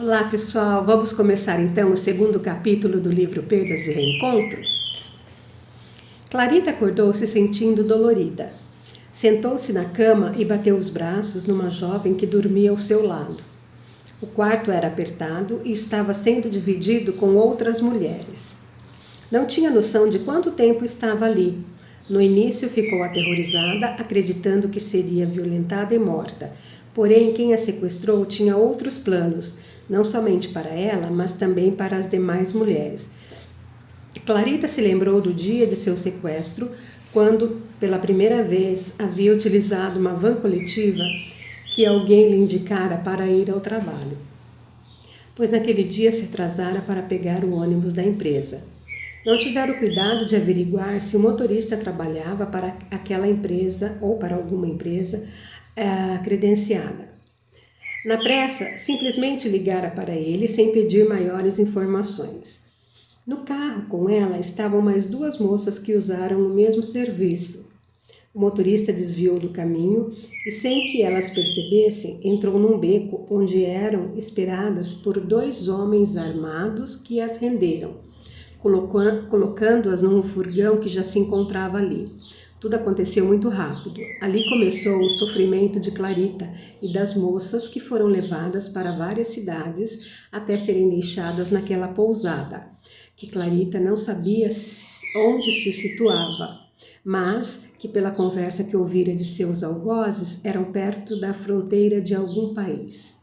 Olá pessoal, vamos começar então o segundo capítulo do livro Perdas e Reencontro? Clarita acordou se sentindo dolorida. Sentou-se na cama e bateu os braços numa jovem que dormia ao seu lado. O quarto era apertado e estava sendo dividido com outras mulheres. Não tinha noção de quanto tempo estava ali. No início ficou aterrorizada, acreditando que seria violentada e morta. Porém, quem a sequestrou tinha outros planos, não somente para ela, mas também para as demais mulheres. Clarita se lembrou do dia de seu sequestro, quando, pela primeira vez, havia utilizado uma van coletiva que alguém lhe indicara para ir ao trabalho, pois naquele dia se atrasara para pegar o ônibus da empresa. Não tiveram cuidado de averiguar se o motorista trabalhava para aquela empresa ou para alguma empresa credenciada. Na pressa, simplesmente ligara para ele sem pedir maiores informações. No carro com ela estavam mais duas moças que usaram o mesmo serviço. O motorista desviou do caminho e, sem que elas percebessem, entrou num beco onde eram esperadas por dois homens armados que as renderam, colocando-as num furgão que já se encontrava ali. Tudo aconteceu muito rápido. Ali começou o sofrimento de Clarita e das moças que foram levadas para várias cidades até serem deixadas naquela pousada, que Clarita não sabia onde se situava, mas que pela conversa que ouvira de seus algozes eram perto da fronteira de algum país.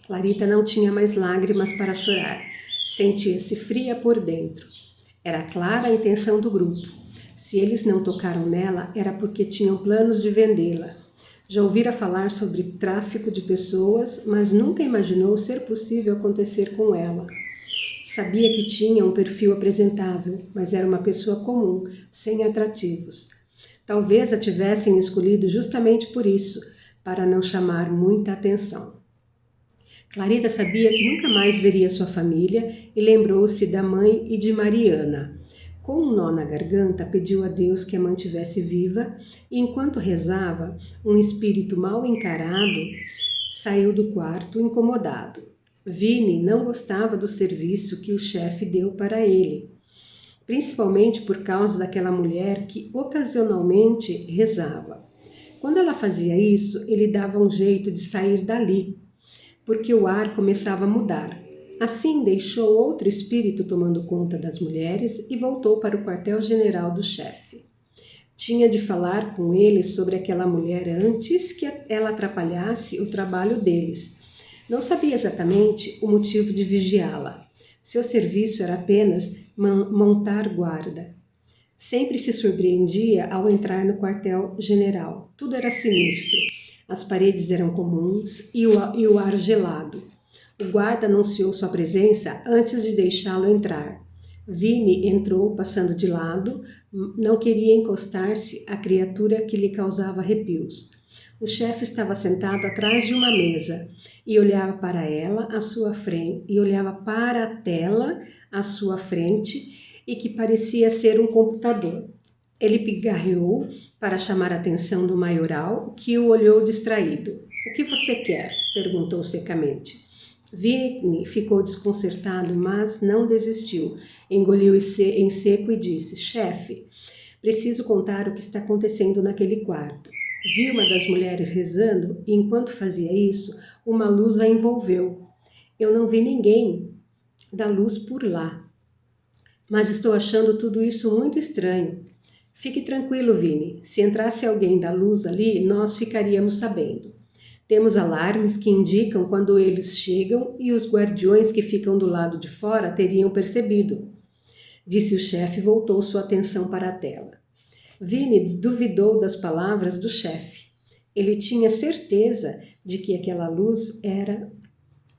Clarita não tinha mais lágrimas para chorar. Sentia-se fria por dentro. Era clara a intenção do grupo. Se eles não tocaram nela, era porque tinham planos de vendê-la. Já ouvira falar sobre tráfico de pessoas, mas nunca imaginou ser possível acontecer com ela. Sabia que tinha um perfil apresentável, mas era uma pessoa comum, sem atrativos. Talvez a tivessem escolhido justamente por isso, para não chamar muita atenção. Clarita sabia que nunca mais veria sua família e lembrou-se da mãe e de Mariana. Com um nó na garganta, pediu a Deus que a mantivesse viva e, enquanto rezava, um espírito mal encarado saiu do quarto incomodado. Vini não gostava do serviço que o chefe deu para ele, principalmente por causa daquela mulher que ocasionalmente rezava. Quando ela fazia isso, ele dava um jeito de sair dali, porque o ar começava a mudar. Assim, deixou outro espírito tomando conta das mulheres e voltou para o quartel-general do chefe. Tinha de falar com ele sobre aquela mulher antes que ela atrapalhasse o trabalho deles. Não sabia exatamente o motivo de vigiá-la. Seu serviço era apenas montar guarda. Sempre se surpreendia ao entrar no quartel-general. Tudo era sinistro. As paredes eram comuns e o ar gelado. O guarda anunciou sua presença antes de deixá-lo entrar. Vini entrou passando de lado, não queria encostar-se à criatura que lhe causava arrepios. O chefe estava sentado atrás de uma mesa e olhava para ela à sua frente, e olhava para a tela à sua frente e que parecia ser um computador. Ele pigarreou para chamar a atenção do maioral, que o olhou distraído. "O que você quer?" perguntou secamente. Vini ficou desconcertado, mas não desistiu. Engoliu em seco e disse: "Chefe, preciso contar o que está acontecendo naquele quarto." Vi uma das mulheres rezando e, enquanto fazia isso, uma luz a envolveu. Eu não vi ninguém da luz por lá, mas estou achando tudo isso muito estranho. Fique tranquilo, Vini. Se entrasse alguém da luz ali, nós ficaríamos sabendo. Temos alarmes que indicam quando eles chegam e os guardiões que ficam do lado de fora teriam percebido. Disse o chefe e voltou sua atenção para a tela. Vini duvidou das palavras do chefe. Ele tinha certeza de que aquela luz era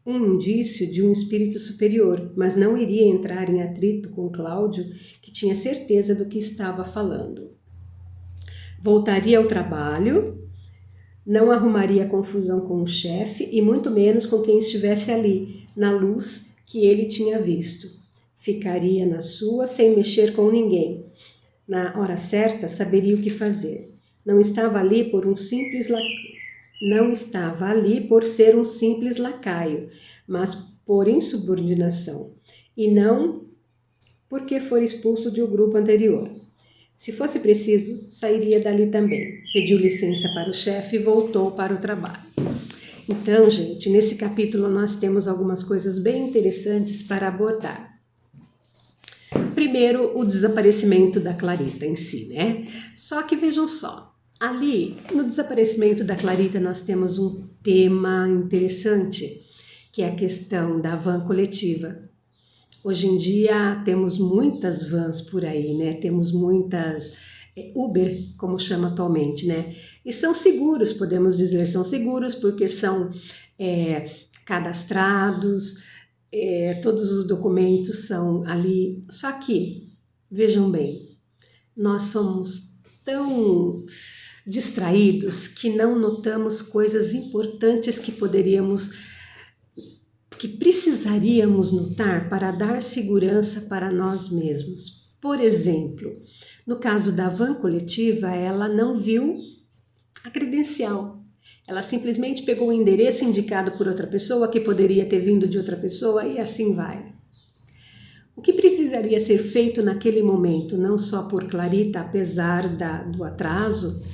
um indício de um espírito superior, mas não iria entrar em atrito com Cláudio, que tinha certeza do que estava falando. Voltaria ao trabalho, não arrumaria confusão com o chefe e muito menos com quem estivesse ali, na luz que ele tinha visto. Ficaria na sua sem mexer com ninguém. Na hora certa, saberia o que fazer. Não estava ali por um simples não estava ali por ser um simples lacaio, mas por insubordinação, e não porque foi expulso de um grupo anterior. Se fosse preciso, sairia dali também. Pediu licença para o chefe e voltou para o trabalho. Então, gente, nesse capítulo nós temos algumas coisas bem interessantes para abordar. Primeiro, o desaparecimento da Clarita em si, né? Só que vejam só, ali no desaparecimento da Clarita nós temos um tema interessante, que é a questão da van coletiva. Hoje em dia temos muitas vans por aí, né? Temos muitas Uber, como chama atualmente, né? E são seguros, podemos dizer, são seguros porque são cadastrados, todos os documentos são ali. Só que, vejam bem, nós somos tão distraídos que não notamos coisas importantes que precisaríamos notar para dar segurança para nós mesmos. Por exemplo, no caso da van coletiva, ela não viu a credencial. Ela simplesmente pegou o endereço indicado por outra pessoa, que poderia ter vindo de outra pessoa, e assim vai. O que precisaria ser feito naquele momento, não só por Clarita, apesar do atraso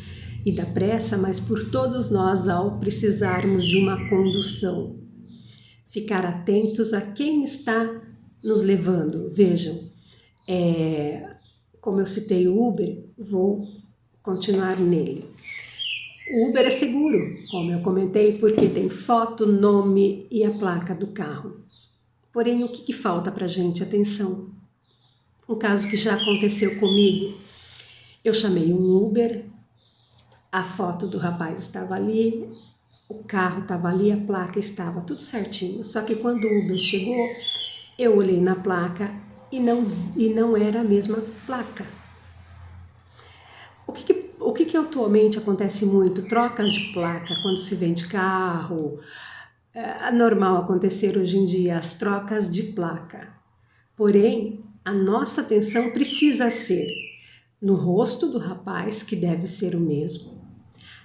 e da pressa, mas por todos nós ao precisarmos de uma condução? Ficar atentos a quem está nos levando. Vejam, como eu citei o Uber, vou continuar nele. O Uber é seguro, como eu comentei, porque tem foto, nome e a placa do carro. Porém, o que falta para a gente? Atenção. Um caso que já aconteceu comigo. Eu chamei um Uber, a foto do rapaz estava ali, o carro estava ali, a placa estava tudo certinho. Só que quando o Uber chegou, eu olhei na placa e não era a mesma placa. O que atualmente acontece muito? Trocas de placa quando se vende carro. É normal acontecer hoje em dia as trocas de placa. Porém, a nossa atenção precisa ser no rosto do rapaz, que deve ser o mesmo,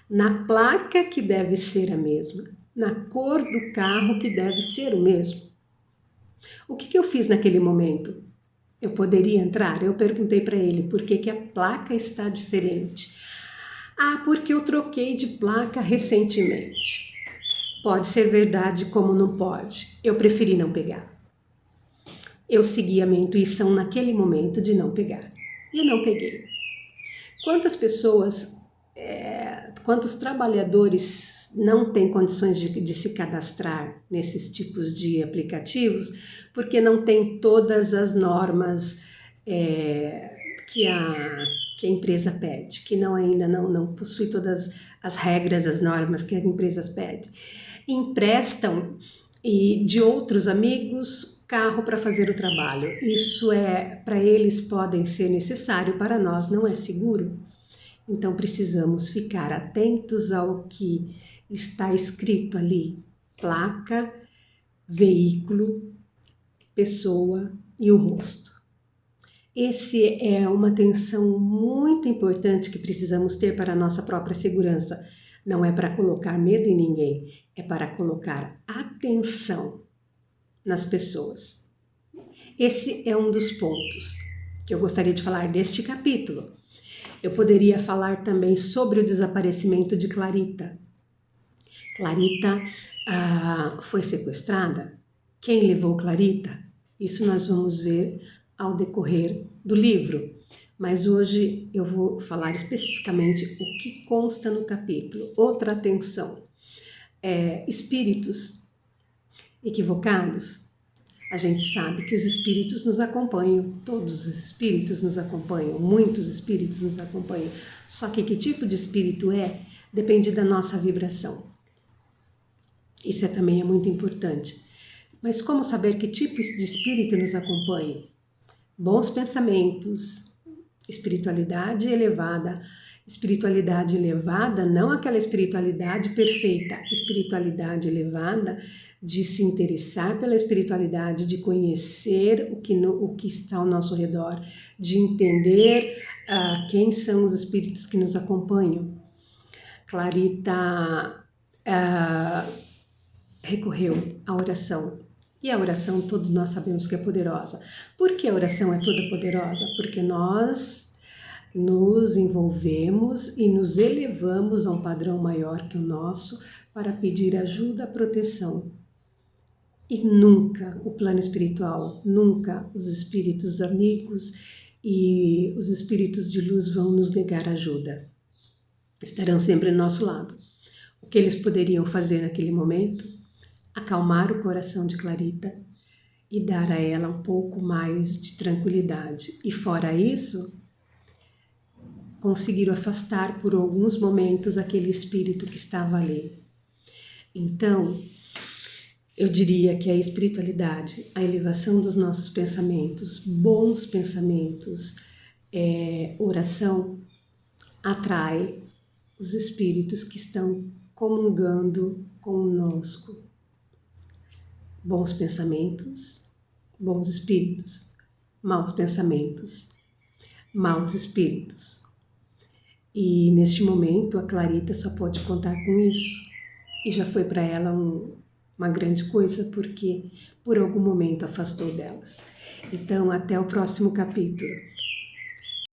na placa, que deve ser a mesma, na cor do carro, que deve ser o mesmo. O que eu fiz naquele momento? Eu poderia entrar? Eu perguntei para ele por que a placa está diferente. Ah, porque eu troquei de placa recentemente. Pode ser verdade, como não pode. Eu preferi não pegar. Eu segui a minha intuição naquele momento de não pegar. E não peguei. Quantas pessoas, quantos trabalhadores não têm condições de se cadastrar nesses tipos de aplicativos porque não tem todas as normas que a empresa pede, que ainda não possui todas as regras, as normas que as empresas pedem. Emprestam de outros amigos carro para fazer o trabalho. Isso para eles podem ser necessário, para nós não é seguro. Então precisamos ficar atentos ao que está escrito ali: placa, veículo, pessoa e o rosto. Esse é uma atenção muito importante que precisamos ter para a nossa própria segurança. Não é para colocar medo em ninguém, é para colocar atenção nas pessoas. Esse é um dos pontos que eu gostaria de falar deste capítulo. Eu poderia falar também sobre o desaparecimento de Clarita. Clarita foi sequestrada. Quem levou Clarita? Isso nós vamos ver ao decorrer do livro. Mas hoje eu vou falar especificamente o que consta no capítulo. Outra atenção. Espíritos equivocados. A gente sabe que os espíritos nos acompanham, todos os espíritos nos acompanham, muitos espíritos nos acompanham. Só que tipo de espírito depende da nossa vibração. Isso também é muito importante. Mas como saber que tipo de espírito nos acompanha? Bons pensamentos, espiritualidade elevada. Espiritualidade elevada, não aquela espiritualidade perfeita, espiritualidade elevada de se interessar pela espiritualidade, de conhecer o que está ao nosso redor, de entender quem são os espíritos que nos acompanham. Clarita recorreu à oração. E a oração todos nós sabemos que é poderosa. Por que a oração é toda poderosa? Porque nós nos envolvemos e nos elevamos a um padrão maior que o nosso para pedir ajuda, proteção. E nunca o plano espiritual, nunca os espíritos amigos e os espíritos de luz vão nos negar ajuda. Estarão sempre ao nosso lado. O que eles poderiam fazer naquele momento? Acalmar o coração de Clarita e dar a ela um pouco mais de tranquilidade. E fora isso, conseguiram afastar por alguns momentos aquele espírito que estava ali. Então, eu diria que a espiritualidade, a elevação dos nossos pensamentos, bons pensamentos, oração, atrai os espíritos que estão comungando conosco. Bons pensamentos, bons espíritos, maus pensamentos, maus espíritos. E neste momento a Clarita só pode contar com isso. E já foi para ela uma grande coisa, porque por algum momento afastou delas. Então, até o próximo capítulo.